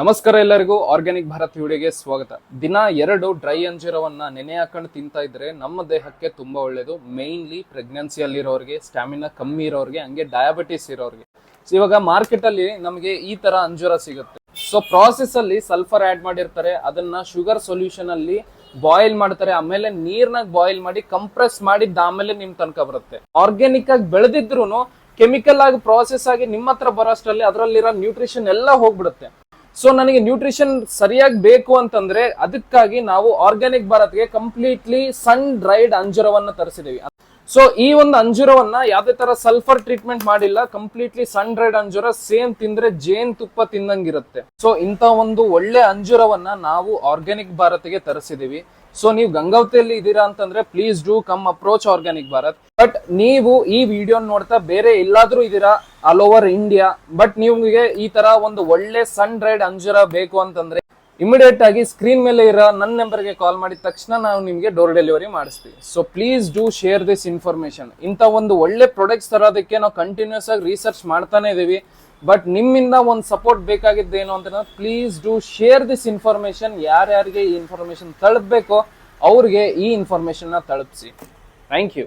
ನಮಸ್ಕಾರ ಎಲ್ಲರಿಗೂ ಆರ್ಗ್ಯಾನಿಕ್ ಭಾರತ್ ವಿಡಿಯೋಗೆ ಸ್ವಾಗತ. ದಿನ 2 ಡ್ರೈ ಅಂಜೂರವನ್ನ ನೆನೆ ಹಾಕೊಂಡು ತಿಂತಾ ಇದ್ರೆ ನಮ್ಮ ದೇಹಕ್ಕೆ ತುಂಬಾ ಒಳ್ಳೇದು. ಮೇನ್ಲಿ ಪ್ರೆಗ್ನೆನ್ಸಿಯಲ್ಲಿರೋರಿಗೆ, ಸ್ಟಾಮಿನಾ ಕಮ್ಮಿ ಇರೋರಿಗೆ, ಹಂಗೆ ಡಯಾಬಿಟಿಸ್ ಇರೋರಿಗೆ. ಇವಾಗ ಮಾರ್ಕೆಟ್ ಅಲ್ಲಿ ನಮಗೆ ಈ ತರ ಅಂಜೂರ ಸಿಗುತ್ತೆ. ಸೊ ಪ್ರಾಸೆಸ್ ಅಲ್ಲಿ ಸಲ್ಫರ್ ಆಡ್ ಮಾಡಿರ್ತಾರೆ, ಅದನ್ನ ಶುಗರ್ ಸೊಲ್ಯೂಷನ್ ಅಲ್ಲಿ ಬಾಯ್ಲ್ ಮಾಡ್ತಾರೆ, ಆಮೇಲೆ ನೀರ್ನಾಗ ಬಾಯ್ಲ್ ಮಾಡಿ ಕಂಪ್ರೆಸ್ ಮಾಡಿದ್ದ ಆಮೇಲೆ ನಿಮ್ ತನಕ ಬರುತ್ತೆ. ಆರ್ಗ್ಯಾನಿಕ್ ಆಗಿ ಬೆಳೆದಿದ್ರು ಕೆಮಿಕಲ್ ಆಗಿ ಪ್ರಾಸೆಸ್ ಆಗಿ ನಿಮ್ಮ ಹತ್ರ ಬರೋಷ್ಟರಲ್ಲಿ ಅದರಲ್ಲಿರೋ ನ್ಯೂಟ್ರಿಷನ್ ಎಲ್ಲ ಹೋಗ್ಬಿಡುತ್ತೆ. ಸೊ ನನಗೆ ನ್ಯೂಟ್ರಿಷನ್ ಸರಿಯಾಗಿ ಬೇಕು ಅಂತಂದ್ರೆ ಅದಕ್ಕಾಗಿ ನಾವು ಆರ್ಗ್ಯಾನಿಕ್ ಭಾರತ್ಗೆ ಕಂಪ್ಲೀಟ್ಲಿ ಸನ್ ಡ್ರೈಡ್ ಅಂಜೂರವನ್ನ ತರಿಸಿದೀವಿ. ಸೊ ಈ ಒಂದು ಅಂಜೂರವನ್ನ ಯಾವ್ದೇ ತರ ಸಲ್ಫರ್ ಟ್ರೀಟ್ಮೆಂಟ್ ಮಾಡಿಲ್ಲ, ಕಂಪ್ಲೀಟ್ಲಿ ಸನ್ ಡ್ರೈಡ್ ಅಂಜೂರ. ಸೇಮ್ ತಿಂದ್ರೆ ಜೇನ್ ತುಪ್ಪ ತಿಂದಂಗಿರುತ್ತೆ. ಸೊ ಇಂತ ಒಂದು ಒಳ್ಳೆ ಅಂಜೂರವನ್ನ ನಾವು ಆರ್ಗ್ಯಾನಿಕ್ ಭಾರತ್ಗೆ ತರಿಸಿದೀವಿ. ಸೊ ನೀವು ಗಂಗಾವತಿಯಲ್ಲಿ ಇದೀರಾ ಅಂತಂದ್ರೆ please do come approach organic Bharat. But ನೀವು ಈ ವಿಡಿಯೋ ನೋಡ್ತಾ ಬೇರೆ ಎಲ್ಲಾದ್ರೂ ಇದೀರಾ ಆಲ್ ಓವರ್ ಇಂಡಿಯಾ, ಬಟ್ ನಿಮ್ಗೆ ಈ ತರ ಒಂದು ಒಳ್ಳೆ ಸನ್ ಡ್ರೈಡ್ ಅಂಜೂರ ಬೇಕು ಅಂತಂದ್ರೆ ಇಮಿಡಿಯೇಟ್ ಆಗಿ ಸ್ಕ್ರೀನ್ ಮೇಲೆ ಇರೋ ನನ್ನ ನಂಬರ್ಗೆ ಕಾಲ್ ಮಾಡಿದ ತಕ್ಷಣ ನಾವು ನಿಮ್ಗೆ ಡೋರ್ ಡೆಲಿವರಿ ಮಾಡಿಸ್ತೀವಿ. So please do share this information. ಇಂಥ ಒಂದು ಒಳ್ಳೆ ಪ್ರಾಡಕ್ಟ್ಸ್ ತರೋದಕ್ಕೆ ನಾವು ಕಂಟಿನ್ಯೂಸ್ ಆಗಿ ರಿಸರ್ಚ್ ಮಾಡ್ತಾನೆ ಇದೀವಿ. ಬಟ್ ನಿಮ್ಮಿಂದ ಒಂದು ಸಪೋರ್ಟ್ ಬೇಕಾಗಿದ್ದೇನು ಅಂತ please do share this information. ಯಾರ್ಯಾರಿಗೆ ಈ ಇನ್ಫಾರ್ಮೇಶನ್ ತಲುಪಬೇಕೋ ಅವ್ರಿಗೆ ಈ ಇನ್ಫಾರ್ಮೇಶನ್ ನ ತಲುಪಿಸಿ. Thank you.